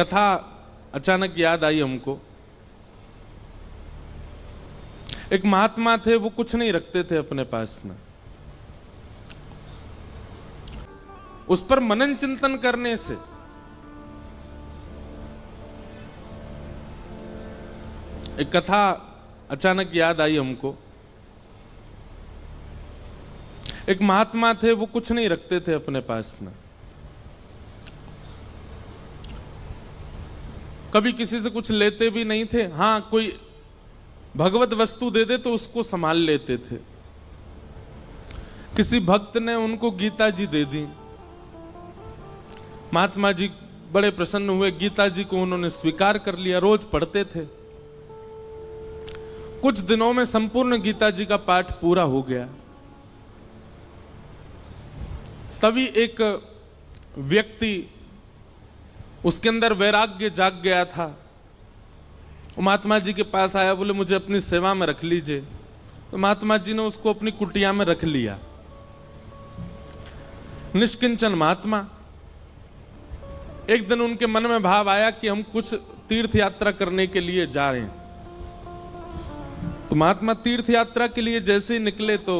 कथा अचानक याद आई हमको। एक महात्मा थे, वो कुछ नहीं रखते थे अपने पास में। उस पर मनन चिंतन करने से एक कथा अचानक याद आई हमको। एक महात्मा थे, वो कुछ नहीं रखते थे अपने पास में। कभी किसी से कुछ लेते भी नहीं थे। हां, कोई भगवत वस्तु दे दे तो उसको संभाल लेते थे। किसी भक्त ने उनको गीता जी दे दी। महात्मा जी बड़े प्रसन्न हुए। गीता जी को उन्होंने स्वीकार कर लिया, रोज पढ़ते थे। कुछ दिनों में संपूर्ण गीता जी का पाठ पूरा हो गया। तभी एक व्यक्ति, उसके अंदर वैराग्य जाग गया था, वो महात्मा जी के पास आया, बोले मुझे अपनी सेवा में रख लीजिए। तो महात्मा जी ने उसको अपनी कुटिया में रख लिया। निष्किंचन महात्मा। एक दिन उनके मन में भाव आया कि हम कुछ तीर्थ यात्रा करने के लिए जा रहे हैं। तो महात्मा तीर्थ यात्रा के लिए जैसे ही निकले तो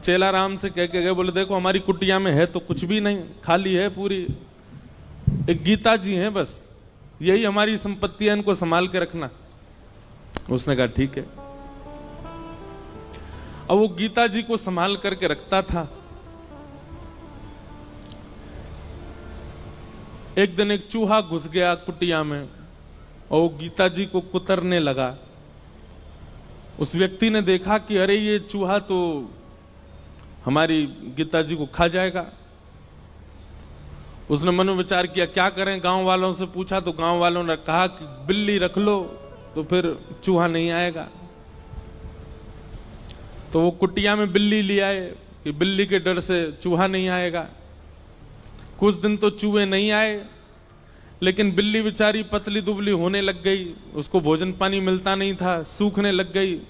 चेला राम से कह के गए, बोले देखो हमारी कुटिया में है तो कुछ भी नहीं, खाली है पूरी, एक गीता जी हैं बस, यही हमारी संपत्ति है, इनको संभाल के रखना। उसने कहा ठीक है। अब वो गीता जी को संभाल करके रखता था। एक दिन एक चूहा घुस गया कुटिया में और वो गीता जी को कुतरने लगा। उस व्यक्ति ने देखा कि अरे ये चूहा तो हमारी गीता जी को खा जाएगा। उसने मनोविचार किया क्या करें। गांव वालों से पूछा तो गांव वालों ने कहा कि बिल्ली रख लो तो फिर चूहा नहीं आएगा। तो वो कुटिया में बिल्ली ले आए कि बिल्ली के डर से चूहा नहीं आएगा। कुछ दिन तो चूहे नहीं आए, लेकिन बिल्ली बेचारी पतली दुबली होने लग गई, उसको भोजन पानी मिलता नहीं था, सूखने लग गई।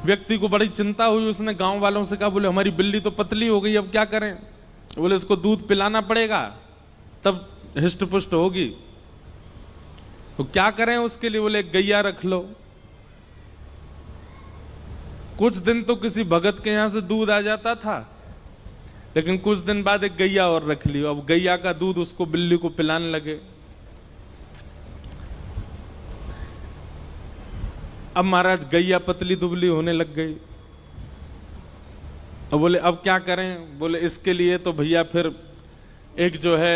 व्यक्ति को बड़ी चिंता हुई। उसने गांव वालों से कहा, बोले हमारी बिल्ली तो पतली हो गई, अब क्या करें। बोले इसको दूध पिलाना पड़ेगा तब हिष्ट पुष्ट होगी। तो क्या करें उसके लिए। बोले गैया रख लो। कुछ दिन तो किसी भगत के यहां से दूध आ जाता था, लेकिन कुछ दिन बाद एक गैया और रख ली। अब गैया का दूध उसको बिल्ली को पिलाने लगे। अब महाराज गैया पतली दुबली होने लग गई। अब बोले अब क्या करें। बोले इसके लिए तो भैया फिर एक जो है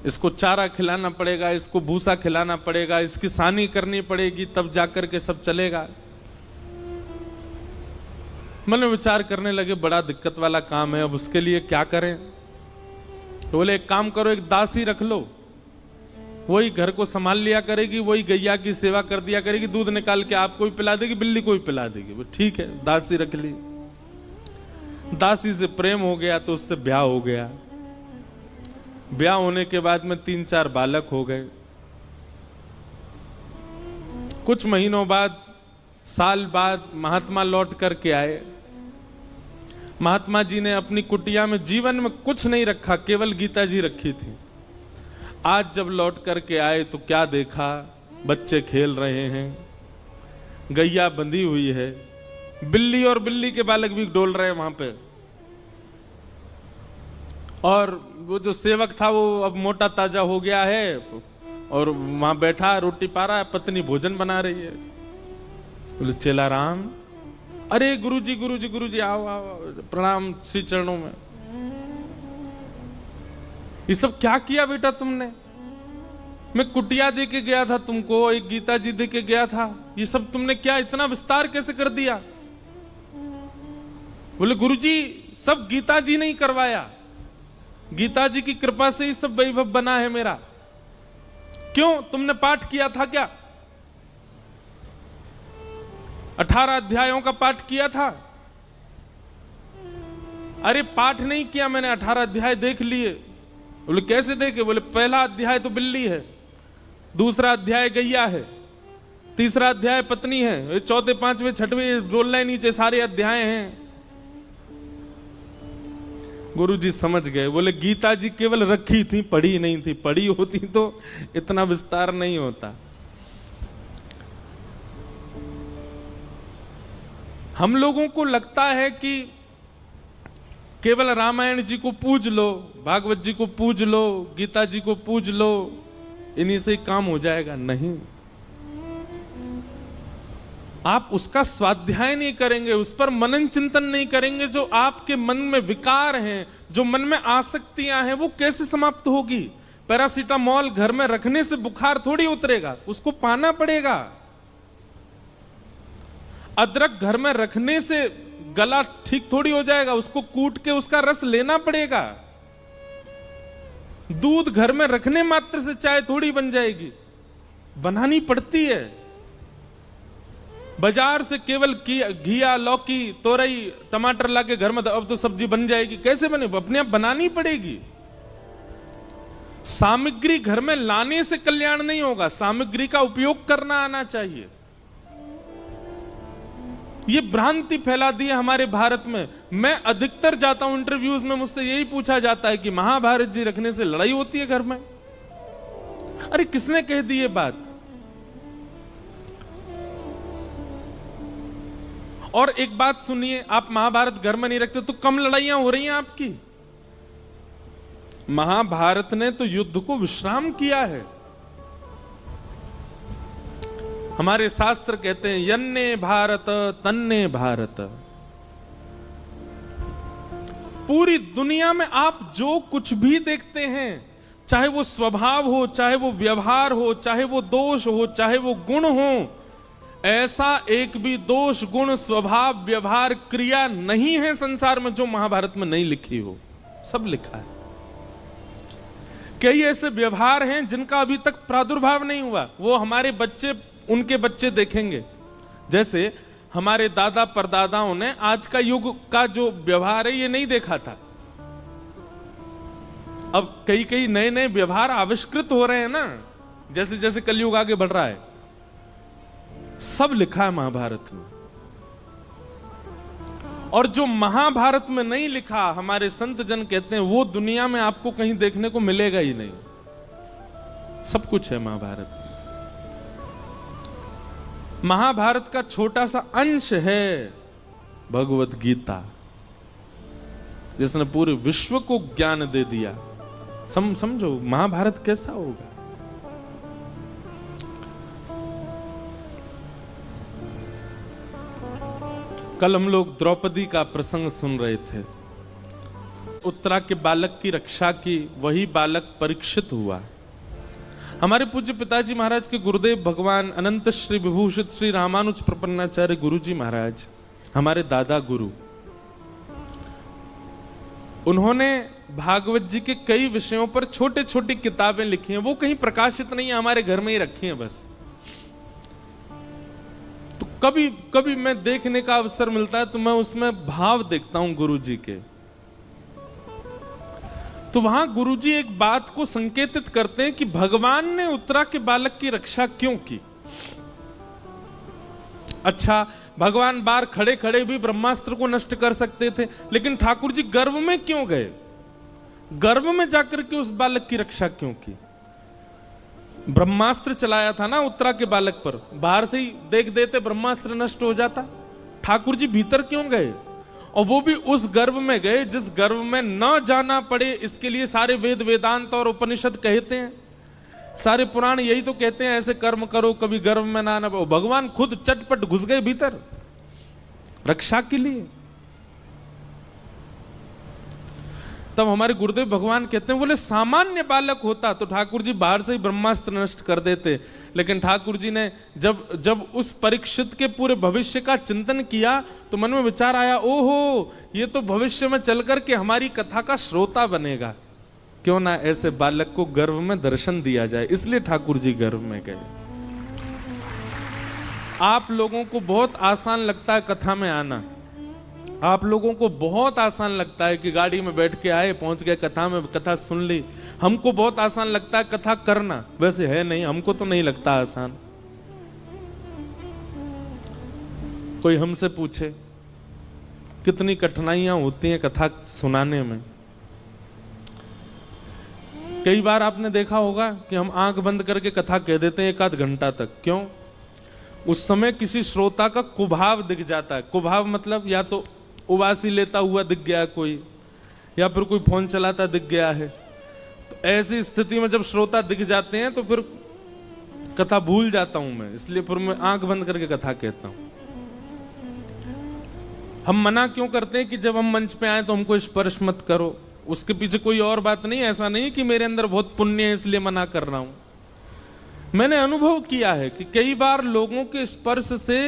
इसको चारा खिलाना पड़ेगा, इसको भूसा खिलाना पड़ेगा, इसकी सानी करनी पड़ेगी, तब जाकर के सब चलेगा। मन में विचार करने लगे बड़ा दिक्कत वाला काम है, अब उसके लिए क्या करें। तो बोले एक काम करो, एक दासी रख लो, वही घर को संभाल लिया करेगी, वही गैया की सेवा कर दिया करेगी, दूध निकाल के आपको भी पिला देगी, बिल्ली को भी पिला देगी। ठीक है, दासी रख ली। दासी से प्रेम हो गया तो उससे ब्याह हो गया। ब्याह होने के बाद में 3-4 बालक हो गए। कुछ महीनों बाद, साल बाद महात्मा लौट करके आए। महात्मा जी ने अपनी कुटिया में जीवन में कुछ नहीं रखा, केवल गीता जी रखी थी। आज जब लौट करके आए तो क्या देखा, बच्चे खेल रहे हैं, गैया बंधी हुई है, बिल्ली और बिल्ली के बालक भी डोल रहे हैं वहां पे। और वो जो सेवक था वो अब मोटा ताजा हो गया है और वहां बैठा रोटी पा रहा है, पत्नी भोजन बना रही है। बोले चेला राम, अरे गुरुजी गुरुजी गुरुजी आओ आओ, प्रणाम श्री चरणों में। ये सब क्या किया बेटा तुमने। मैं कुटिया दे के गया था तुमको, एक गीता जी दे के गया था, ये सब तुमने क्या इतना विस्तार कैसे कर दिया। बोले गुरुजी सब गीता जी ने ही करवाया, गीता जी की कृपा से ही सब वैभव बना है मेरा। क्यों, तुमने पाठ किया था क्या। 18 अध्यायों का पाठ किया था। अरे पाठ नहीं किया मैंने, 18 अध्याय देख लिए। बोले कैसे देखे। बोले पहला अध्याय तो बिल्ली है, दूसरा अध्याय गैया है, तीसरा अध्याय पत्नी है, चौथे पांचवें छठवें रोल लाइन नीचे सारे अध्याय हैं। गुरुजी समझ गए, बोले गीता जी केवल रखी थी, पढ़ी नहीं थी, पढ़ी होती तो इतना विस्तार नहीं होता। हम लोगों को लगता है कि केवल रामायण जी को पूज लो, भागवत जी को पूज लो, गीता जी को पूज लो, इन्हीं से काम हो जाएगा। नहीं, आप उसका स्वाध्याय नहीं करेंगे, उस पर मनन चिंतन नहीं करेंगे, जो आपके मन में विकार हैं, जो मन में आसक्तियां हैं, वो कैसे समाप्त होगी? पैरासीटामोल घर में रखने से बुखार थोड़ी उतरेगा, उसको पाना पड़ेगा। अदरक घर में रखने से गला ठीक थोड़ी हो जाएगा, उसको कूट के उसका रस लेना पड़ेगा। दूध घर में रखने मात्र से चाय थोड़ी बन जाएगी, बनानी पड़ती है। बाजार से केवल घिया, लौकी, तोरई, टमाटर लाके घर में अब तो सब्जी बन जाएगी, कैसे बने? अपने आप बनानी पड़ेगी। सामग्री घर में लाने से कल्याण नहीं होगा, सामग्री का उपयोग करना आना चाहिए। ये भ्रांति फैला दी है हमारे भारत में। मैं अधिकतर जाता हूं इंटरव्यूज में, मुझसे यही पूछा जाता है कि महाभारत जी रखने से लड़ाई होती है घर में। अरे किसने कह दी ये बात? और एक बात सुनिए, आप महाभारत घर में नहीं रखते तो कम लड़ाइयां हो रही हैं आपकी। महाभारत ने तो युद्ध को विश्राम किया है। हमारे शास्त्र कहते हैं यन्ने भारत तन्ने भारत। पूरी दुनिया में आप जो कुछ भी देखते हैं, चाहे वो स्वभाव हो, चाहे वो व्यवहार हो, चाहे वो दोष हो, चाहे वो गुण हो, ऐसा एक भी दोष, गुण, स्वभाव, व्यवहार, क्रिया नहीं है संसार में जो महाभारत में नहीं लिखी हो। सब लिखा है। कई ऐसे व्यवहार हैं जिनका अभी तक प्रादुर्भाव नहीं हुआ, वो हमारे बच्चे, उनके बच्चे देखेंगे। जैसे हमारे दादा परदादाओं ने आज का युग का जो व्यवहार है ये नहीं देखा था। अब कई कई नए नए व्यवहार आविष्कृत हो रहे हैं ना, जैसे जैसे कलयुग आगे बढ़ रहा है। सब लिखा है महाभारत में। और जो महाभारत में नहीं लिखा, हमारे संत जन कहते हैं वो दुनिया में आपको कहीं देखने को मिलेगा ही नहीं। सब कुछ है महाभारत में। महाभारत का छोटा सा अंश है भगवत गीता, जिसने पूरे विश्व को ज्ञान दे दिया। समझो महाभारत कैसा होगा। कल हम लोग द्रौपदी का प्रसंग सुन रहे थे। उत्तरा के बालक की रक्षा की वही बालक परीक्षित हुआ। हमारे पूज्य पिताजी महाराज के गुरुदेव भगवान अनंत श्री विभूषित श्री रामानुज प्रपन्नाचार्य गुरु जी महाराज, हमारे दादा गुरु, उन्होंने भागवत जी के कई विषयों पर छोटे छोटे किताबें लिखी हैं। वो कहीं प्रकाशित नहीं है, हमारे घर में ही रखी हैं बस। तो कभी कभी मैं देखने का अवसर मिलता है तो मैं उसमें भाव देखता हूं गुरु जी के। तो वहां गुरुजी एक बात को संकेतित करते हैं कि भगवान ने उत्तरा के बालक की रक्षा क्यों की। अच्छा, भगवान बाहर खड़े खड़े भी ब्रह्मास्त्र को नष्ट कर सकते थे, लेकिन ठाकुर जी गर्भ में क्यों गए? गर्भ में जाकर के उस बालक की रक्षा क्यों की? ब्रह्मास्त्र चलाया था ना उत्तरा के बालक पर, बाहर से ही देख देते ब्रह्मास्त्र नष्ट हो जाता। ठाकुर जी भीतर क्यों गए? और वो भी उस गर्भ में गए जिस गर्भ में न जाना पड़े, इसके लिए सारे वेद वेदांत और उपनिषद कहते हैं, सारे पुराण यही तो कहते हैं ऐसे कर्म करो कभी गर्भ में ना आना। भगवान खुद चटपट घुस गए भीतर रक्षा के लिए। तब हमारे गुरुदेव भगवान कहते हैं, बोले सामान्य बालक होता तो ठाकुर जी बाहर से ही ब्रह्मास्त्र नष्ट कर देते, लेकिन ठाकुर जी ने जब उस परीक्षित के पूरे भविष्य का चिंतन किया तो मन में विचार आया, ओहो ये तो भविष्य में चल करके हमारी कथा का श्रोता बनेगा, क्यों ना ऐसे बालक को गर्भ में दर्शन दिया जाए। इसलिए ठाकुर जी गर्भ में गए। आप लोगों को बहुत आसान लगता है कथा में आना, आप लोगों को बहुत आसान लगता है कि गाड़ी में बैठ के आए, पहुंच गए कथा में, कथा सुन ली। हमको बहुत आसान लगता है कथा करना, वैसे है नहीं, हमको तो नहीं लगता आसान। कोई हमसे पूछे कितनी कठिनाइयां होती हैं कथा सुनाने में, कई बार आपने देखा होगा कि हम आंख बंद करके कथा कह देते हैं 1 आध घंटा तक। क्यों? उस समय किसी श्रोता का कुभाव दिख जाता है। कुभाव मतलब या तो उबासी लेता हुआ दिख गया कोई, या फिर कोई फोन चलाता दिख गया है। तो ऐसी स्थिति में जब श्रोता दिख जाते हैं तो फिर कथा भूल जाता हूं मैं, इसलिए फिर मैं आंख बंद करके कथा कहता हूं। हम मना क्यों करते हैं कि जब हम मंच पे आए तो हमको स्पर्श मत करो? उसके पीछे कोई और बात नहीं, ऐसा नहीं कि मेरे अंदर बहुत पुण्य है इसलिए मना कर रहा हूं। मैंने अनुभव किया है कि कई बार लोगों के स्पर्श से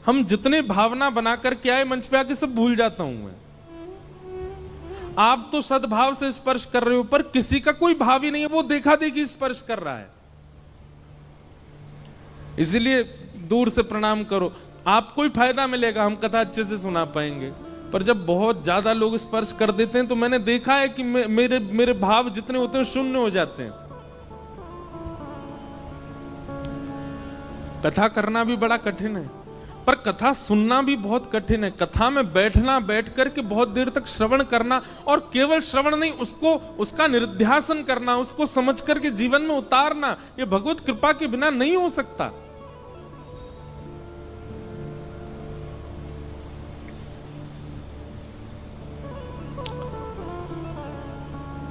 हम जितने भावना बना करके आए मंच पे आके सब भूल जाता हूं मैं। आप तो सद्भाव से स्पर्श कर रहे हो, पर किसी का कोई भाव ही नहीं है, वो देखा देखी स्पर्श कर रहा है। इसीलिए दूर से प्रणाम करो, आपको ही फायदा मिलेगा, हम कथा अच्छे से सुना पाएंगे। पर जब बहुत ज्यादा लोग स्पर्श कर देते हैं तो मैंने देखा है कि मेरे भाव जितने होते हैं शून्य हो जाते हैं। कथा करना भी बड़ा कठिन है, पर कथा सुनना भी बहुत कठिन है। कथा में बैठना, बैठ करके बहुत देर तक श्रवण करना, और केवल श्रवण नहीं, उसका निधिध्यासन करना, उसको समझ करके जीवन में उतारना, ये भगवत कृपा के बिना नहीं हो सकता।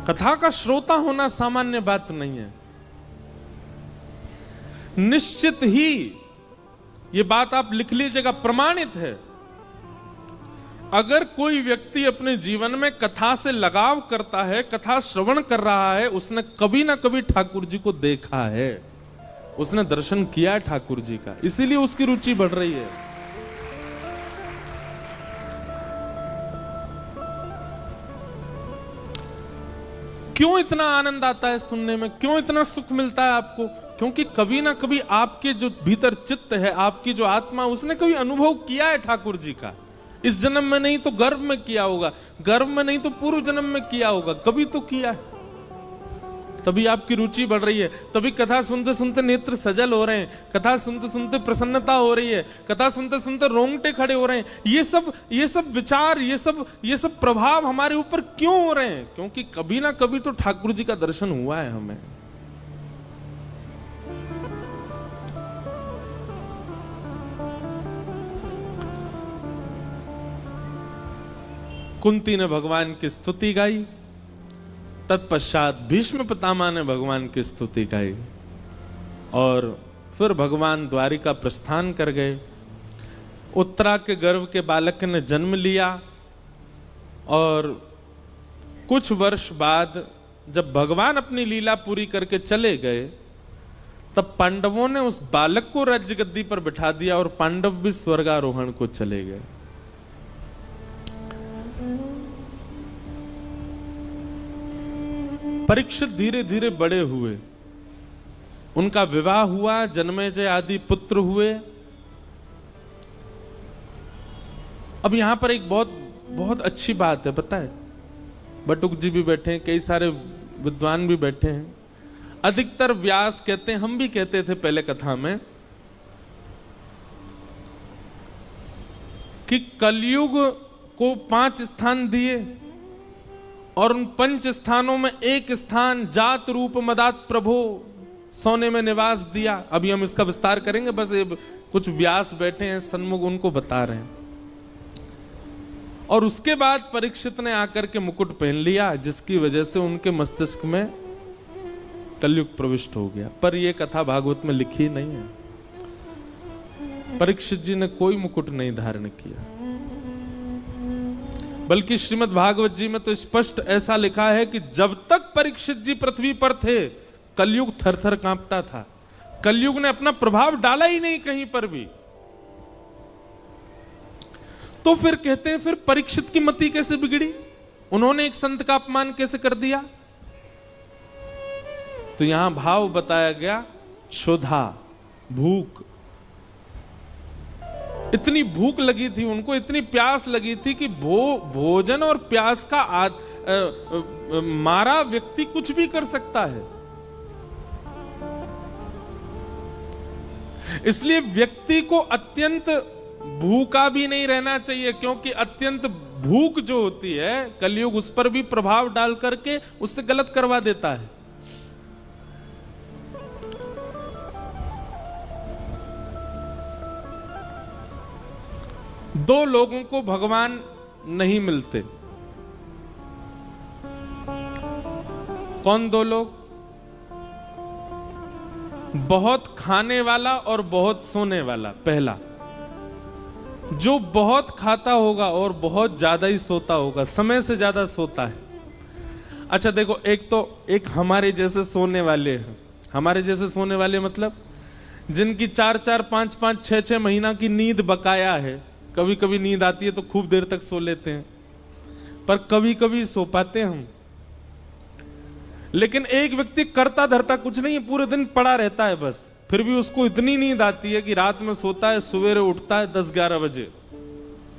कथा का श्रोता होना सामान्य बात नहीं है। निश्चित ही ये बात आप लिख लीजिएगा, प्रमाणित है। अगर कोई व्यक्ति अपने जीवन में कथा से लगाव करता है, कथा श्रवण कर रहा है, उसने कभी ना कभी ठाकुर जी को देखा है, उसने दर्शन किया है ठाकुर जी का, इसीलिए उसकी रुचि बढ़ रही है। क्यों इतना आनंद आता है सुनने में? क्यों इतना सुख मिलता है आपको? क्योंकि कभी ना कभी आपके जो भीतर चित्त है, आपकी जो आत्मा, उसने कभी अनुभव किया है ठाकुर जी का। इस जन्म में नहीं तो गर्भ में किया होगा, गर्भ में नहीं तो पूर्व जन्म में किया होगा, कभी तो किया है। तभी आपकी रुचि बढ़ रही है, तभी कथा सुनते सुनते नेत्र सजल हो रहे हैं, कथा सुनते सुनते प्रसन्नता हो रही है, कथा सुनते सुनते रोंगटे खड़े हो रहे हैं। ये सब विचार, ये सब प्रभाव हमारे ऊपर क्यों हो रहे हैं? क्योंकि कभी ना कभी तो ठाकुर जी का दर्शन हुआ है हमें। कुंती ने भगवान की स्तुति गाई, तत्पश्चात भीष्म पितामह ने भगवान की स्तुति गाई, और फिर भगवान द्वारिका प्रस्थान कर गए। उत्तरा के गर्भ के बालक ने जन्म लिया, और कुछ वर्ष बाद जब भगवान अपनी लीला पूरी करके चले गए, तब पांडवों ने उस बालक को राज्य गद्दी पर बिठा दिया, और पांडव भी स्वर्गारोहण को चले गए। परीक्षित धीरे धीरे बड़े हुए, उनका विवाह हुआ, जन्मेजय आदि पुत्र हुए। अब यहां पर एक बहुत अच्छी बात है, पता है? बटुक जी भी बैठे हैं, कई सारे विद्वान भी बैठे हैं। अधिकतर व्यास कहते हैं, हम भी कहते थे पहले कथा में, कि कलयुग को 5 स्थान दिए, और उन 5 स्थानों में एक स्थान जात रूप मदात प्रभो सोने में निवास दिया। अभी हम इसका विस्तार करेंगे, बस ये कुछ व्यास बैठे हैं सन्मुख, उनको बता रहे हैं। और उसके बाद परीक्षित ने आकर के मुकुट पहन लिया, जिसकी वजह से उनके मस्तिष्क में कलयुग प्रविष्ट हो गया। पर यह कथा भागवत में लिखी नहीं है। परीक्षित जी ने कोई मुकुट नहीं धारण किया, बल्कि श्रीमद् भागवत जी में तो स्पष्ट ऐसा लिखा है कि जब तक परीक्षित जी पृथ्वी पर थे, कलयुग थर-थर कांपता था। कलयुग ने अपना प्रभाव डाला ही नहीं कहीं पर भी। तो फिर कहते हैं, फिर परीक्षित की मति कैसे बिगड़ी? उन्होंने एक संत का अपमान कैसे कर दिया? तो यहां भाव बताया गया, क्षुधा, भूख। इतनी भूख लगी थी उनको, इतनी प्यास लगी थी कि भोजन और प्यास का मारा व्यक्ति कुछ भी कर सकता है। इसलिए व्यक्ति को अत्यंत भूखा भी नहीं रहना चाहिए, क्योंकि अत्यंत भूख जो होती है, कलयुग उस पर भी प्रभाव डाल करके उससे गलत करवा देता है। दो लोगों को भगवान नहीं मिलते। कौन दो लोग? बहुत खाने वाला और बहुत सोने वाला। पहला, जो बहुत खाता होगा और बहुत ज्यादा ही सोता होगा, समय से ज्यादा सोता है। अच्छा देखो, एक हमारे जैसे सोने वाले हैं। हमारे जैसे सोने वाले मतलब जिनकी 4-4, 5-5, 6-6 महीना की नींद बकाया है। कभी कभी नींद आती है तो खूब देर तक सो लेते हैं, पर कभी कभी सो पाते हैं हम। लेकिन एक व्यक्ति करता धरता कुछ नहीं है, पूरे दिन पड़ा रहता है बस, फिर भी उसको इतनी नींद आती है कि रात में सोता है, सवेरे उठता है 10-11 बजे।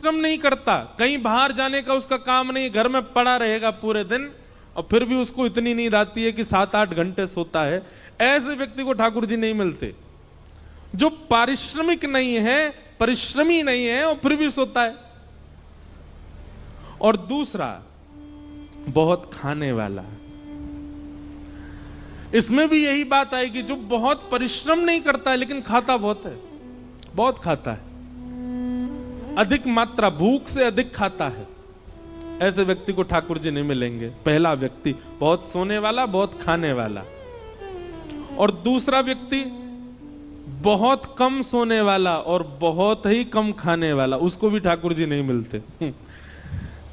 श्रम नहीं करता, कहीं बाहर जाने का उसका काम नहीं, घर में पड़ा रहेगा पूरे दिन, और फिर भी उसको इतनी नींद आती है कि 7-8 घंटे सोता है। ऐसे व्यक्ति को ठाकुर जी नहीं मिलते। जो पारिश्रमिक नहीं है, परिश्रमी नहीं है, और फिर भी सोता है। और दूसरा, बहुत खाने वाला। इसमें भी यही बात आएगी, जो बहुत परिश्रम नहीं करता है लेकिन खाता बहुत है, बहुत खाता है, अधिक मात्रा, भूख से अधिक खाता है। ऐसे व्यक्ति को ठाकुर जी नहीं मिलेंगे। पहला व्यक्ति बहुत सोने वाला, बहुत खाने वाला। और दूसरा व्यक्ति बहुत कम सोने वाला और बहुत ही कम खाने वाला, उसको भी ठाकुर जी नहीं मिलते।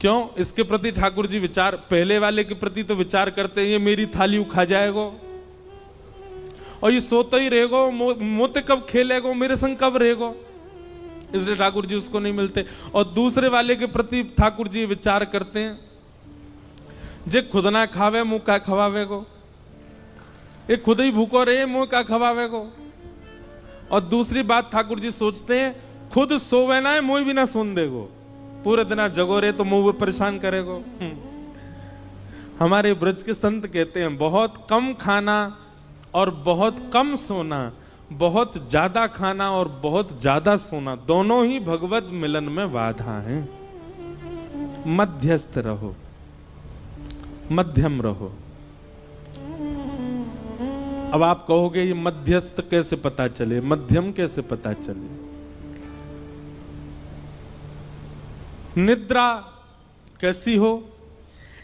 क्यों? इसके प्रति ठाकुर जी विचार, पहले वाले के प्रति तो विचार करते हैं, ये मेरी थाली उखा जाएगो और ये सोता ही रहेगो, मोते कब खेलेगो, मेरे संग कब रहेगो, इसलिए ठाकुर जी उसको नहीं मिलते। और दूसरे वाले के प्रति ठाकुर जी विचार करते हैं, जे खुद ना खावे मुंह का खवावेगो, ये खुद ही भूखो रहे मुंह का खवावेगो। और दूसरी बात ठाकुर जी सोचते हैं, खुद सोवे ना है मुंह भी ना सुन देगो, पूरे दिन जगो रहे तो मुंह परेशान करेगो। हमारे ब्रज के संत कहते हैं, बहुत कम खाना और बहुत कम सोना, बहुत ज्यादा खाना और बहुत ज्यादा सोना, दोनों ही भगवत मिलन में बाधा हैं। मध्यस्थ रहो, मध्यम रहो। अब आप कहोगे ये मध्यस्थ कैसे पता चले, मध्यम कैसे पता चले? निद्रा कैसी हो?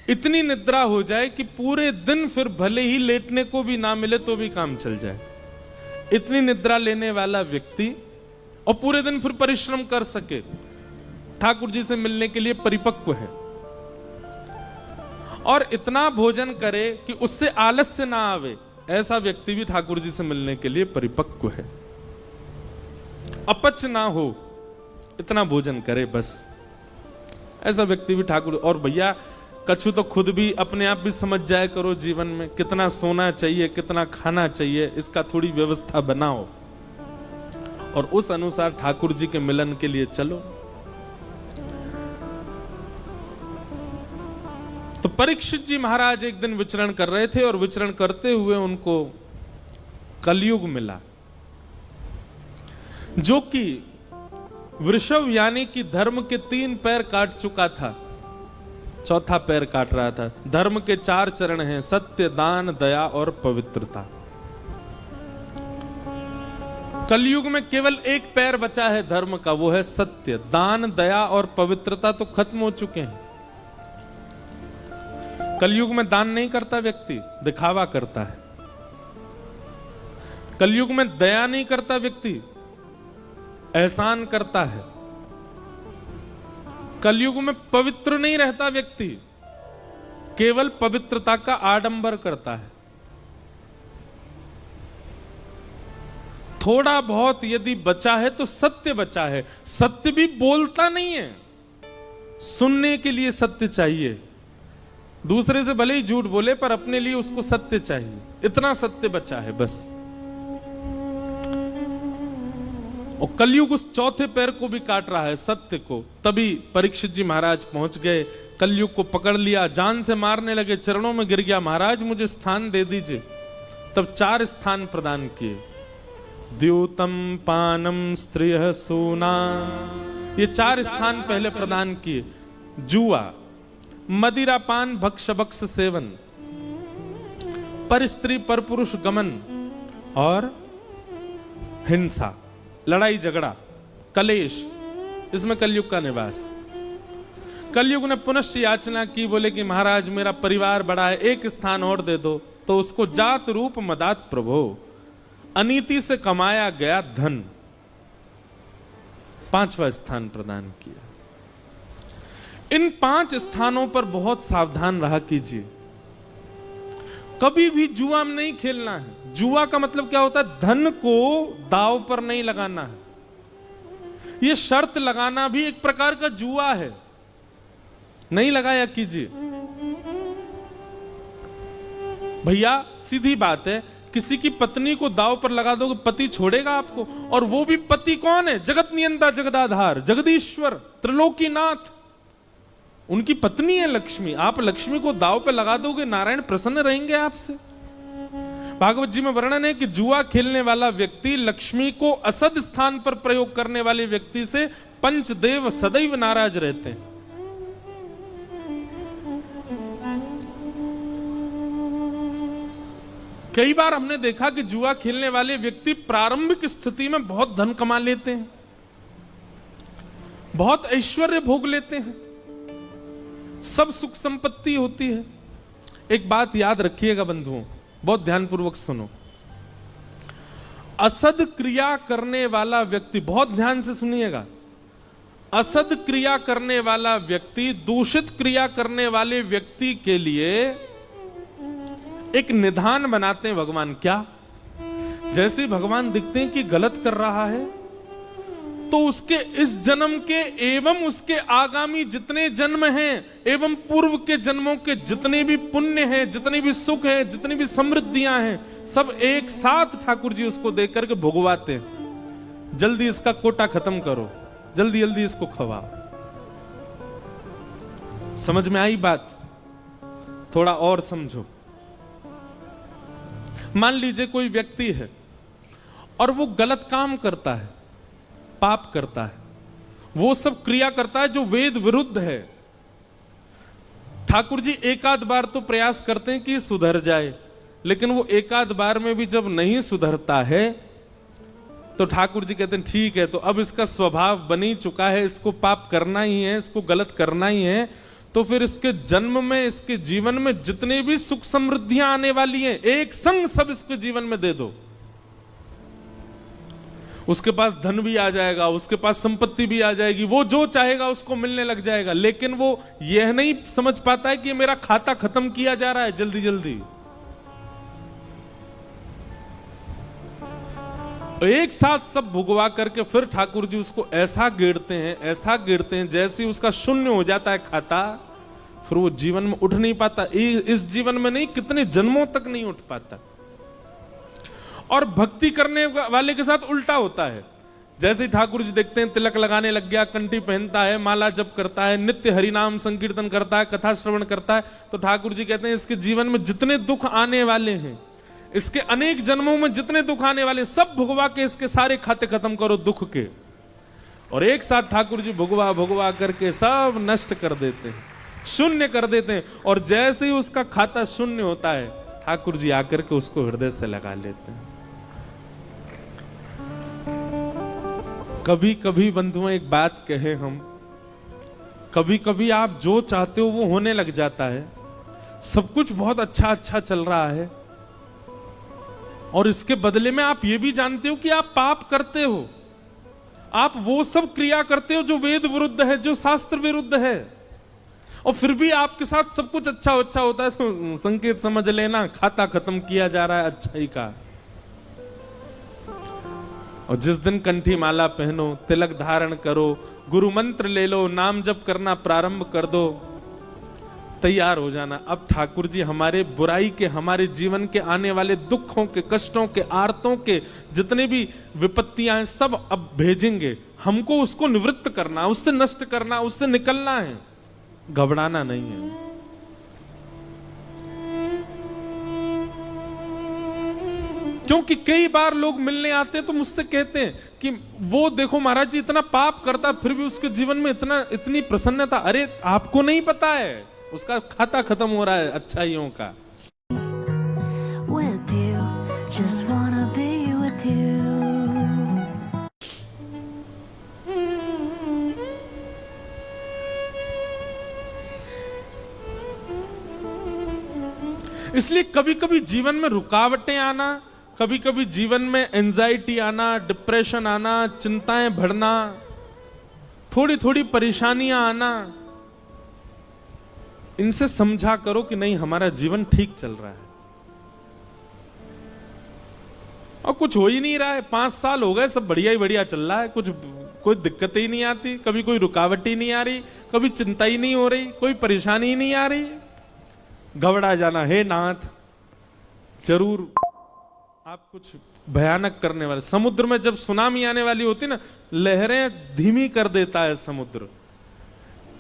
इतनी निद्रा हो जाए कि पूरे दिन फिर भले ही लेटने को भी ना मिले तो भी काम चल जाए। इतनी निद्रा लेने वाला व्यक्ति, और पूरे दिन फिर परिश्रम कर सके, ठाकुर जी से मिलने के लिए परिपक्व है। और इतना भोजन करे कि उससे आलस्य ना आवे, ऐसा व्यक्ति भी ठाकुर जी से मिलने के लिए परिपक्व है। अपच ना हो, इतना भोजन करे बस, ऐसा व्यक्ति भी ठाकुर। और भैया कछु तो खुद भी अपने आप भी समझ जाए करो, जीवन में कितना सोना चाहिए, कितना खाना चाहिए, इसका थोड़ी व्यवस्था बनाओ और उस अनुसार ठाकुर जी के मिलन के लिए चलो। तो परीक्षित जी महाराज एक दिन विचरण कर रहे थे और विचरण करते हुए उनको कलयुग मिला, जो कि वृषभ यानी कि धर्म के 3 पैर काट चुका था, चौथा पैर काट रहा था। धर्म के 4 चरण हैं, सत्य, दान, दया और पवित्रता। कलयुग में केवल 1 पैर बचा है धर्म का, वो है सत्य। दान, दया और पवित्रता तो खत्म हो चुके हैं। कलयुग में दान नहीं करता व्यक्ति, दिखावा करता है। कलयुग में दया नहीं करता व्यक्ति, एहसान करता है। कलयुग में पवित्र नहीं रहता व्यक्ति, केवल पवित्रता का आडंबर करता है। थोड़ा बहुत यदि बचा है तो सत्य बचा है। सत्य भी बोलता नहीं है, सुनने के लिए सत्य चाहिए। दूसरे से भले ही झूठ बोले पर अपने लिए उसको सत्य चाहिए, इतना सत्य बचा है बस। और कलयुग उस चौथे पैर को भी काट रहा है, सत्य को। तभी परीक्षित जी महाराज पहुंच गए, कलयुग को पकड़ लिया, जान से मारने लगे, चरणों में गिर गया, महाराज मुझे स्थान दे दीजिए। तब 4 स्थान प्रदान किए, द्यूतम, पानम, स्त्रिय, सोना, ये 4 स्थान पहले प्रदान किए। जुआ, मदिरा पान, भक्ष भक्ष सेवन, पर स्त्री पर पुरुष गमन और हिंसा, लड़ाई झगड़ा, कलेश, इसमें कलयुग का निवास। कलयुग ने पुनश्च याचना की, बोले कि महाराज मेरा परिवार बड़ा है, एक स्थान और दे दो। तो उसको जात रूप मदात प्रभो, अनीति से कमाया गया धन, 5वां स्थान प्रदान किया। इन 5 स्थानों पर बहुत सावधान रहा कीजिए। कभी भी जुआ में नहीं खेलना है। जुआ का मतलब क्या होता है? धन को दांव पर नहीं लगाना है। यह शर्त लगाना भी एक प्रकार का जुआ है, नहीं लगाया कीजिए। भैया सीधी बात है, किसी की पत्नी को दांव पर लगा दोगे, पति छोड़ेगा आपको? और वो भी पति कौन है? जगत नियंता, जगदाधार, जगदीश्वर, त्रिलोकीनाथ, उनकी पत्नी है लक्ष्मी। आप लक्ष्मी को दांव पे लगा दोगे, नारायण प्रसन्न रहेंगे आपसे। भागवत जी में वर्णन है कि जुआ खेलने वाला व्यक्ति लक्ष्मी को असद स्थान पर प्रयोग करने वाले व्यक्ति से पंचदेव सदैव नाराज रहते हैं। कई बार हमने देखा कि जुआ खेलने वाले व्यक्ति प्रारंभिक स्थिति में बहुत धन कमा लेते हैं, बहुत ऐश्वर्य भोग लेते हैं, सब सुख संपत्ति होती है। एक बात याद रखिएगा बंधुओं, बहुत ध्यानपूर्वक सुनो। असद क्रिया करने वाला व्यक्ति, बहुत ध्यान से सुनिएगा, असद क्रिया करने वाला व्यक्ति दूषित क्रिया करने वाले व्यक्ति के लिए एक निधान बनाते हैं भगवान। क्या? जैसे भगवान दिखते हैं कि गलत कर रहा है, तो उसके इस जन्म के एवं उसके आगामी जितने जन्म हैं एवं पूर्व के जन्मों के जितने भी पुण्य हैं, जितने भी सुख हैं, जितनी भी समृद्धियां हैं, सब एक साथ ठाकुर जी उसको देख करके भुगवाते हैं। जल्दी इसका कोटा खत्म करो, जल्दी जल्दी इसको खवाओ। समझ में आई बात? थोड़ा और समझो। मान लीजिए कोई व्यक्ति है और वो गलत काम करता है, पाप करता है, वो सब क्रिया करता है जो वेद विरुद्ध है। ठाकुर जी एकाध बार तो प्रयास करते हैं कि सुधर जाए, लेकिन वो एकाध बार में भी जब नहीं सुधरता है तो ठाकुर जी कहते हैं ठीक है, तो अब इसका स्वभाव बन ही चुका है, इसको पाप करना ही है, इसको गलत करना ही है, तो फिर इसके जन्म में, इसके जीवन में जितने भी सुख समृद्धियां आने वाली हैं, एक संग सब इसके जीवन में दे दो। उसके पास धन भी आ जाएगा, उसके पास संपत्ति भी आ जाएगी, वो जो चाहेगा उसको मिलने लग जाएगा। लेकिन वो यह नहीं समझ पाता है कि मेरा खाता खत्म किया जा रहा है जल्दी जल्दी। एक साथ सब भुगवा करके फिर ठाकुर जी उसको ऐसा गिरते हैं, ऐसा गिरते हैं, जैसे उसका शून्य हो जाता है खाता, फिर वो जीवन में उठ नहीं पाता। इस जीवन में नहीं, कितने जन्मों तक नहीं उठ पाता। और भक्ति करने वाले के साथ उल्टा होता है। जैसे ठाकुर जी देखते हैं तिलक लगाने लग गया, कंठी पहनता है, माला जप करता है, नित्य हरिनाम संकीर्तन करता है, कथा श्रवण करता है, तो ठाकुर जी कहते हैं इसके जीवन में जितने दुख आने वाले हैं, इसके अनेक जन्मों में जितने दुख आने वाले, सब भुगवा के इसके सारे खाते खत्म करो दुख के। और एक साथ ठाकुर जी भुगवा भुगवा करके सब नष्ट कर देते हैं, शून्य कर देते हैं। और जैसे ही उसका खाता शून्य होता है, ठाकुर जी आकर के उसको हृदय से लगा लेते हैं। कभी कभी बंधुओं एक बात कहे हम, कभी कभी आप जो चाहते हो वो होने लग जाता है, सब कुछ बहुत अच्छा अच्छा चल रहा है, और इसके बदले में आप ये भी जानते हो कि आप पाप करते हो, आप वो सब क्रिया करते हो जो वेद विरुद्ध है, जो शास्त्र विरुद्ध है, और फिर भी आपके साथ सब कुछ अच्छा अच्छा होता है, तो संकेत समझ लेना खाता खत्म किया जा रहा है अच्छाई का। और जिस दिन कंठी माला पहनो, तिलक धारण करो, गुरु मंत्र ले लो, नाम जप करना प्रारंभ कर दो, तैयार हो जाना। अब ठाकुर जी हमारे बुराई के, हमारे जीवन के आने वाले दुखों के, कष्टों के, आर्तों के जितने भी विपत्तियां हैं सब अब भेजेंगे। हमको उसको निवृत्त करना, उससे नष्ट करना, उससे निकलना है, घबराना नहीं है। क्योंकि कई बार लोग मिलने आते हैं तो मुझसे कहते हैं कि वो देखो महाराज जी इतना पाप करता फिर भी उसके जीवन में इतनी प्रसन्नता। अरे आपको नहीं पता है, उसका खाता खत्म हो रहा है अच्छाइयों का। With you, just wanna be with you. इसलिए कभी कभी जीवन में रुकावटें आना, कभी कभी जीवन में एंजाइटी आना, डिप्रेशन आना, चिंताएं बढ़ना, थोड़ी थोड़ी परेशानियां आना, इनसे समझा करो कि नहीं हमारा जीवन ठीक चल रहा है और कुछ हो ही नहीं रहा है। 5 साल हो गए, सब बढ़िया ही बढ़िया चल रहा है, कुछ कोई दिक्कत ही नहीं आती, कभी कोई रुकावट ही नहीं आ रही, कभी चिंता ही नहीं हो रही, कोई परेशानी ही नहीं आ रही। घबरा जाना, हे नाथ जरूर आप कुछ भयानक करने वाले। समुद्र में जब सुनामी आने वाली होती ना, लहरें धीमी कर देता है समुद्र,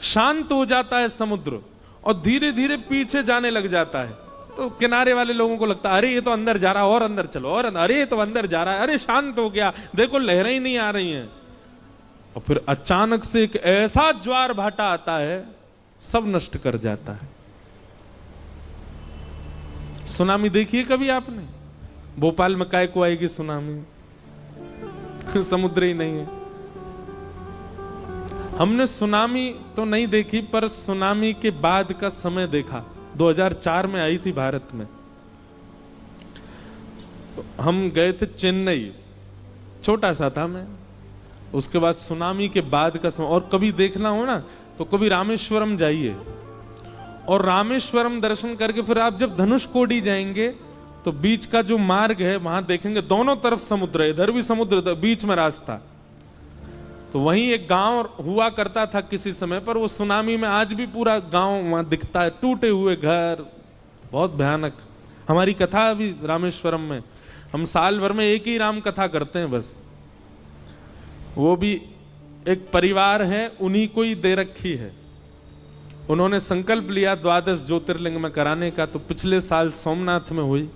शांत हो जाता है समुद्र और धीरे धीरे पीछे जाने लग जाता है। तो किनारे वाले लोगों को लगता है अरे ये तो अंदर जा रहा है, और अंदर चलो, और अरे ये तो अंदर जा रहा है, अरे शांत हो गया, देखो लहरें ही नहीं आ रही हैं। और फिर अचानक से एक ऐसा ज्वार भाटा आता है, सब नष्ट कर जाता है। सुनामी देखी है कभी आपने? भोपाल में काय को आएगी सुनामी, समुद्र ही नहीं है। हमने सुनामी तो नहीं देखी, पर सुनामी के बाद का समय देखा। 2004 में आई थी भारत में, हम गए थे चेन्नई, छोटा सा था मैं। उसके बाद सुनामी के बाद का समय, और कभी देखना हो ना तो कभी रामेश्वरम जाइए, और रामेश्वरम दर्शन करके फिर आप जब धनुषकोडी जाएंगे तो बीच का जो मार्ग है वहां देखेंगे दोनों तरफ समुद्र है, इधर भी समुद्र, बीच में रास्ता। तो वहीं एक गांव हुआ करता था किसी समय पर, वो सुनामी में आज भी पूरा गांव वहां दिखता है, टूटे हुए घर, बहुत भयानक। हमारी कथा अभी रामेश्वरम में, हम साल भर में एक ही राम कथा करते हैं बस। वो भी एक परिवार है, उन्हीं को ही दे रखी है। उन्होंने संकल्प लिया 12 ज्योतिर्लिंग में कराने का, तो पिछले साल सोमनाथ में हुई,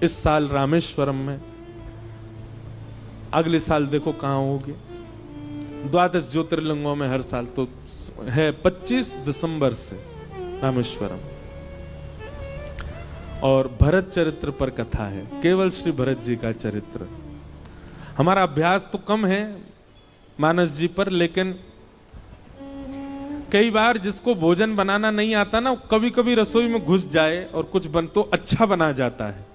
इस साल रामेश्वरम में, अगले साल देखो कहां होगी। 12 ज्योतिर्लिंगों में हर साल तो है 25 दिसंबर से रामेश्वरम। और भरत चरित्र पर कथा है, केवल श्री भरत जी का चरित्र। हमारा अभ्यास तो कम है मानस जी पर, लेकिन कई बार जिसको भोजन बनाना नहीं आता ना, कभी कभी रसोई में घुस जाए और कुछ बन तो अच्छा बना जाता है।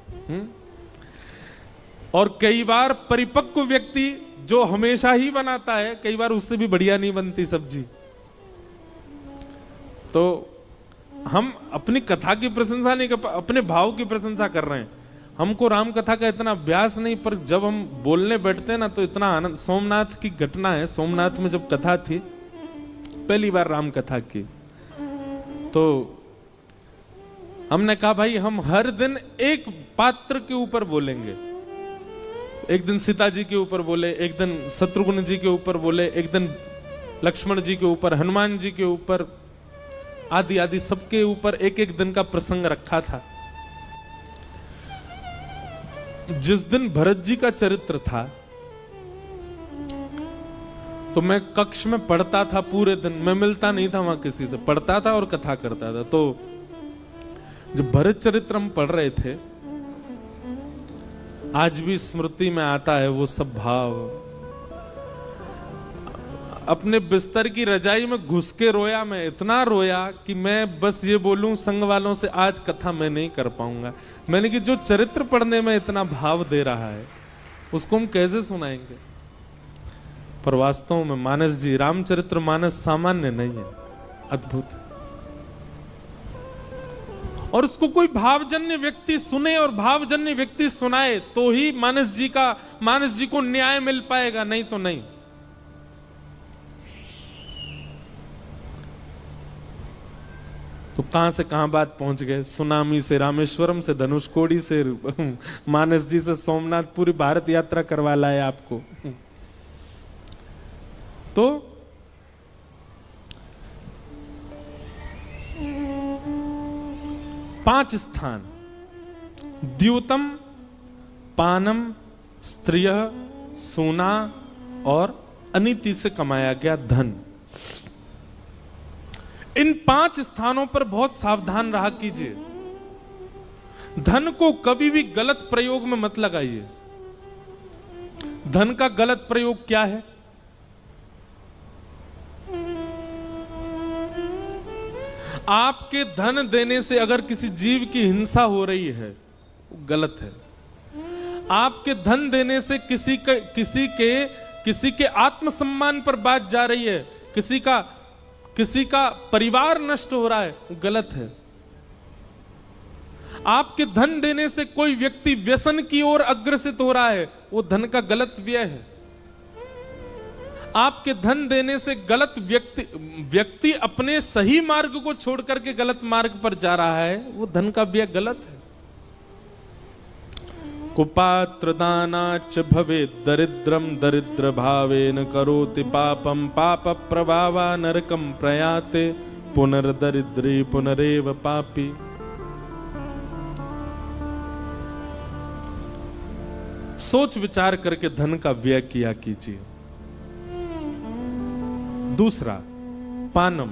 और कई बार परिपक्व व्यक्ति जो हमेशा ही बनाता है, कई बार उससे भी बढ़िया नहीं बनती सब्जी। तो हम अपनी कथा की प्रशंसा नहीं कर, अपने भाव की प्रशंसा कर रहे हैं। हमको राम कथा का इतना अभ्यास नहीं, पर जब हम बोलने बैठते हैं ना तो इतना आनंद। सोमनाथ की घटना है, सोमनाथ में जब कथा थी, पहली बार राम कथा की, तो हमने कहा भाई हम हर दिन एक पात्र के ऊपर बोलेंगे। एक दिन सीता जी के ऊपर बोले, एक दिन शत्रुघ्न जी के ऊपर बोले, एक दिन लक्ष्मण जी के ऊपर, हनुमान जी के ऊपर, आदि आदि सबके ऊपर एक एक दिन का प्रसंग रखा था। जिस दिन भरत जी का चरित्र था तो मैं कक्ष में पढ़ता था पूरे दिन, मैं मिलता नहीं था वहां किसी से, पढ़ता था और कथा करता था। तो जब भरत चरित्र हम पढ़ रहे थे, आज भी स्मृति में आता है वो सब भाव। अपने बिस्तर की रजाई में घुस के रोया, मैं इतना रोया कि मैं बस ये बोलूं संग वालों से, आज कथा मैं नहीं कर पाऊंगा। मैंने कि जो चरित्र पढ़ने में इतना भाव दे रहा है उसको हम कैसे सुनाएंगे। पर वास्तव में मानस जी, रामचरित्र मानस सामान्य नहीं है, अद्भुत है। और उसको कोई भावजन्य व्यक्ति सुने और भावजन्य व्यक्ति सुनाए तो ही मानस जी को न्याय मिल पाएगा, नहीं तो नहीं। तो कहां से कहां बात पहुंच गए, सुनामी से रामेश्वरम से धनुषकोडी से मानस जी से सोमनाथ, पूरी भारत यात्रा करवा लाए आपको। तो 5 स्थान, द्यूतम, पानम, स्त्रिय, सोना और अनीति से कमाया गया धन। इन 5 स्थानों पर बहुत सावधान रहा कीजिए। धन को कभी भी गलत प्रयोग में मत लगाइए। धन का गलत प्रयोग क्या है? आपके धन देने से अगर किसी जीव की हिंसा हो रही है, वो गलत है। आपके धन देने से किसी के आत्मसम्मान पर बात जा रही है, किसी का परिवार नष्ट हो रहा है, वो गलत है। आपके धन देने से कोई व्यक्ति व्यसन की ओर अग्रसित हो रहा है, वो धन का गलत व्यय है। आपके धन देने से गलत व्यक्ति अपने सही मार्ग को छोड़ करके गलत मार्ग पर जा रहा है, वो धन का व्यय गलत है। कुपात्र दानाच भवेत् दरिद्रम दरिद्र भावेन करोति पापम पाप प्रभावा नरकम प्रयाते पुनर्दरिद्री पुनरेव पापी। सोच विचार करके धन का व्यय किया कीजिए। दूसरा, पानम,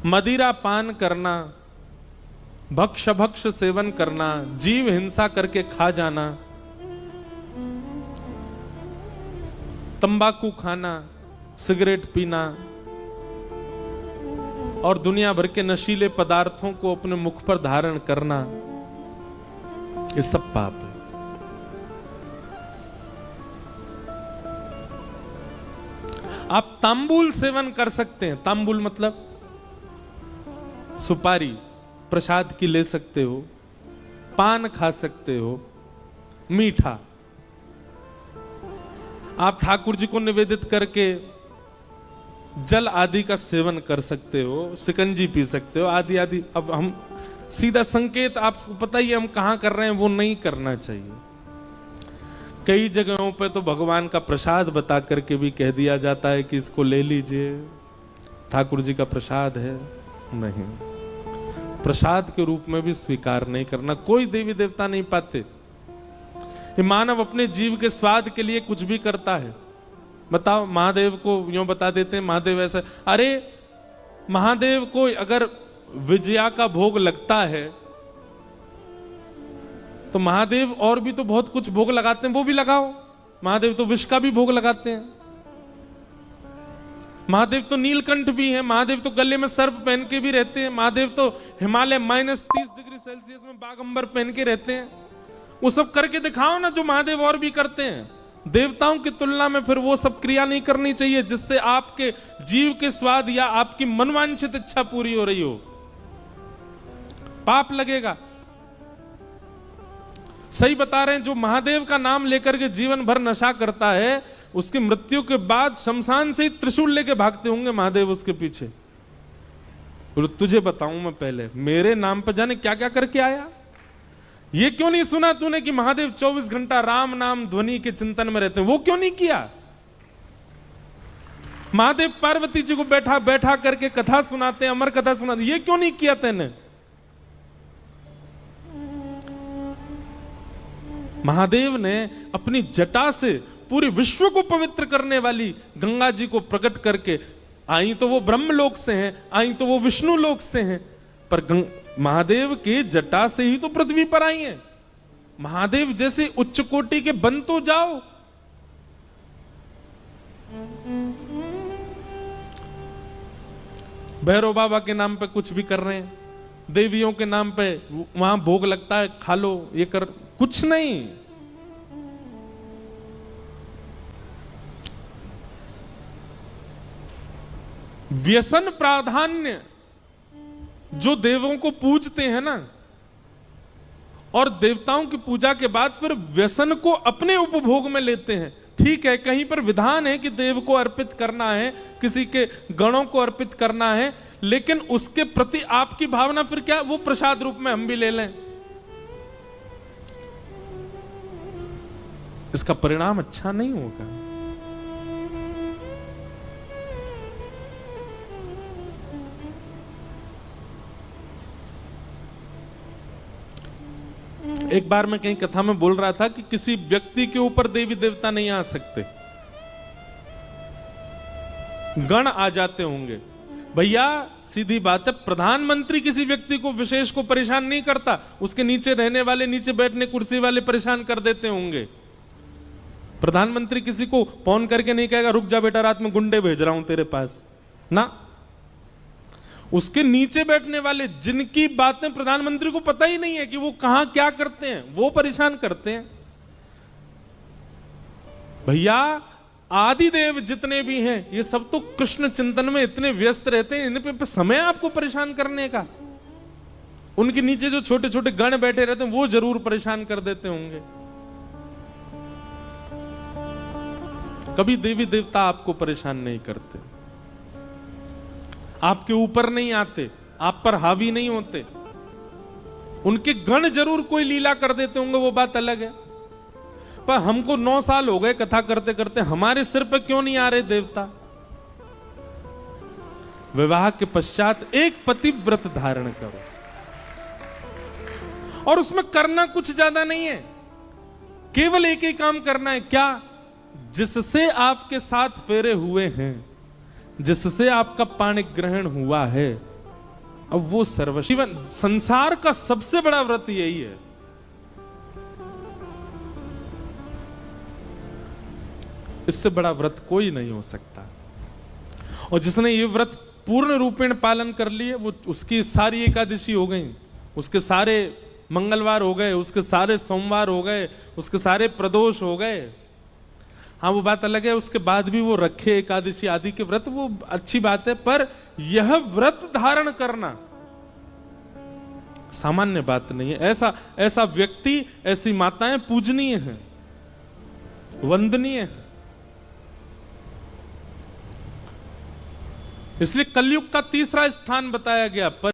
मदिरा पान करना, भक्ष सेवन करना, जीव हिंसा करके खा जाना, तंबाकू खाना, सिगरेट पीना और दुनिया भर के नशीले पदार्थों को अपने मुख पर धारण करना, ये सब पाप है। आप तांबूल सेवन कर सकते हैं। तांबूल मतलब सुपारी, प्रसाद की ले सकते हो, पान खा सकते हो, मीठा आप ठाकुर जी को निवेदित करके जल आदि का सेवन कर सकते हो, शिकंजी पी सकते हो, आदि आदि। अब हम सीधा संकेत आपको पता ही हम कहां कर रहे हैं, वो नहीं करना चाहिए। कई जगहों पे तो भगवान का प्रसाद बता करके भी कह दिया जाता है कि इसको ले लीजिए, ठाकुर जी का प्रसाद है। नहीं, प्रसाद के रूप में भी स्वीकार नहीं करना। कोई देवी देवता नहीं पाते। ये मानव अपने जीव के स्वाद के लिए कुछ भी करता है। बताओ, महादेव को यूं बता देते हैं महादेव ऐसा। अरे महादेव को अगर विजया का भोग लगता है तो महादेव और भी तो बहुत कुछ भोग लगाते हैं, वो भी लगाओ। महादेव तो विष का भी भोग लगाते हैं। महादेव तो नीलकंठ भी है। महादेव तो गले में सर्प पहन के भी रहते हैं। महादेव तो हिमालय -30 डिग्री सेल्सियस में बागंबर पहन के रहते हैं। वो सब करके दिखाओ ना जो महादेव और भी करते हैं। देवताओं की तुलना में फिर वो सब क्रिया नहीं करनी चाहिए जिससे आपके जीव के स्वाद या आपकी मनवांछित इच्छा पूरी हो रही हो। पाप लगेगा। सही बता रहे हैं, जो महादेव का नाम लेकर के जीवन भर नशा करता है, उसकी मृत्यु के बाद शमशान से ही त्रिशूल लेके भागते होंगे महादेव उसके पीछे। और तुझे बताऊं मैं, पहले मेरे नाम पर जाने क्या क्या करके आया। ये क्यों नहीं सुना तूने कि महादेव 24 घंटा राम नाम ध्वनि के चिंतन में रहते हैं? वो क्यों नहीं किया? महादेव पार्वती जी को बैठा बैठा करके कथा सुनाते हैं, अमर कथा सुनाते, ये क्यों नहीं किया तेने? महादेव ने अपनी जटा से पूरे विश्व को पवित्र करने वाली गंगा जी को प्रकट करके, आई तो वो ब्रह्मलोक से हैं, आई तो वो विष्णु लोक से हैं, पर महादेव के जटा से ही तो पृथ्वी पर आई हैं। महादेव जैसे उच्च कोटि के बन तो जाओ। भैरव बाबा के नाम पे कुछ भी कर रहे हैं, देवियों के नाम पे वहां भोग लगता है, खा लो, ये कर, कुछ नहीं। व्यसन प्राधान्य जो देवों को पूजते हैं ना, और देवताओं की पूजा के बाद फिर व्यसन को अपने उपभोग में लेते हैं। ठीक है, कहीं पर विधान है कि देव को अर्पित करना है, किसी के गणों को अर्पित करना है, लेकिन उसके प्रति आपकी भावना फिर क्या, वो प्रसाद रूप में हम भी ले लें, इसका परिणाम अच्छा नहीं होगा। एक बार मैं कहीं कथा में बोल रहा था कि किसी व्यक्ति के ऊपर देवी देवता नहीं आ सकते, गण आ जाते होंगे। भैया सीधी बात है, प्रधानमंत्री किसी व्यक्ति को विशेष को परेशान नहीं करता, उसके नीचे रहने वाले, नीचे बैठने कुर्सी वाले परेशान कर देते होंगे। प्रधानमंत्री किसी को फोन करके नहीं कहेगा रुक जा बेटा रात में गुंडे भेज रहा हूं तेरे पास ना। उसके नीचे बैठने वाले जिनकी बातें प्रधानमंत्री को पता ही नहीं है कि वो कहां क्या करते हैं, वो परेशान करते हैं। भैया आदिदेव जितने भी हैं ये सब तो कृष्ण चिंतन में इतने व्यस्त रहते हैं, इन पे समय आपको परेशान करने का। उनके नीचे जो छोटे छोटे गण बैठे रहते हैं वो जरूर परेशान कर देते होंगे। कभी देवी देवता आपको परेशान नहीं करते, आपके ऊपर नहीं आते, आप पर हावी नहीं होते। उनके गण जरूर कोई लीला कर देते होंगे, वो बात अलग है। पर हमको 9 साल हो गए कथा करते करते, हमारे सिर पर क्यों नहीं आ रहे देवता? विवाह के पश्चात एक पतिव्रत धारण करो, और उसमें करना कुछ ज्यादा नहीं है, केवल एक ही काम करना है। क्या? जिससे आपके 7 फेरे हुए हैं, जिससे आपका पाणी ग्रहण हुआ है, अब वो सर्वशिव। संसार का सबसे बड़ा व्रत यही है। इससे बड़ा व्रत कोई नहीं हो सकता। और जिसने ये व्रत पूर्ण रूपेण पालन कर लिए, वो उसकी सारी एकादशी हो गई, उसके सारे मंगलवार हो गए, उसके सारे सोमवार हो गए, उसके सारे प्रदोष हो गए। हाँ, वो बात अलग है, उसके बाद भी वो रखे एकादशी आदि के व्रत, वो अच्छी बात है। पर यह व्रत धारण करना सामान्य बात नहीं है। ऐसा व्यक्ति, ऐसी माताएं पूजनीय हैं, वंदनीय है। इसलिए कलयुग का तीसरा स्थान बताया गया। पर